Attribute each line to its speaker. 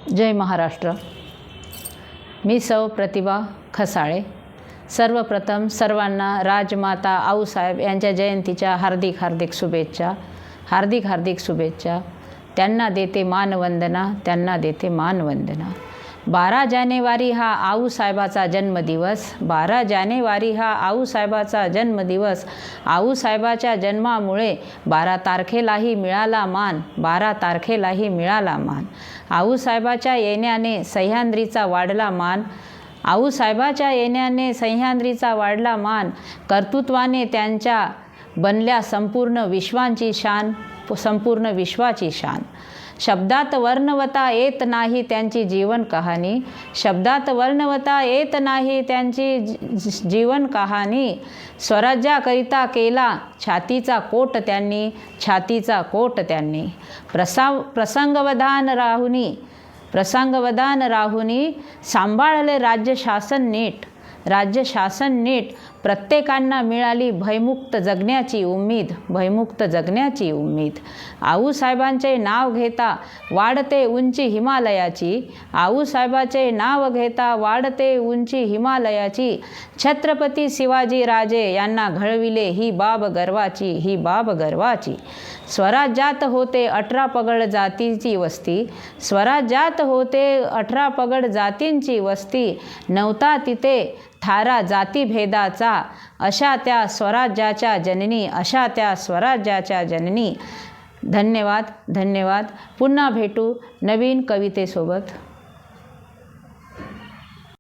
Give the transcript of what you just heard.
Speaker 1: जय महाराष्ट्र। मी सौ प्रतिभा खसाळे। सर्वप्रथम सर्वांना राजमाता आऊसाहेब यांच्या जयंतीच्या हार्दिक हार्दिक शुभेच्छा। त्यांना देते मानवंदना, त्यांना देते मानवंदना। 12 जानेवारी हा आऊसाहेबाचा जन्मदिवस। 12 जानेवारी हा आऊसाहेबाचा जन्मदिवस। आऊसाहेबाच्या जन्मामुळे 12 तारखेलाही मिळाला मान, 12 तारखेलाही मिळाला मान। आऊसाहेबाच्या येण्याने सह्याद्रीचा वाढला मान, आऊसाहेबाच्या येण्याने सह्याद्रीचा वाढला मान। कर्तृत्वाने त्यांच्या बनल्या संपूर्ण विश्वाची शान, संपूर्ण विश्वाची शान। शब्दात वर्णवता येत नाही त्यांची जीवन कहाणी, शब्दात वर्णवता येत नाही त्यांची जीवन कहाणी। स्वराज्याकरिता केला छातीचा कोट त्यांनी, छातीचा कोट त्यांनी। प्रसंगवधान राहुनी सांभाळले राज्यशासन नीट, राज्यशासन नीट। प्रत्येकांना मिळाली भयमुक्त जगण्याची उम्मीद, भयमुक्त जगण्याची उम्मीद। आऊसाहेबांचे नाव घेता वाढते उंची हिमालयाची, आऊसाहेबाचे नाव घेता वाढते उंची हिमालयाची। छत्रपती शिवाजी राजे यांना घडविले ही बाब गर्वाची, ही बाब गर्वाची। स्वराज्यात होते 18 पगड जातींची वस्ती, स्वराज्यात होते 18 पगड जातींची वस्ती। नव्हता तिथे थारा जातीभेदाचा, अशा त्या स्वराज्याच्या जननी, अशा त्या स्वराज्याच्या जननी। धन्यवाद, धन्यवाद। पुन्हा भेटू नवीन कवितेसोबत।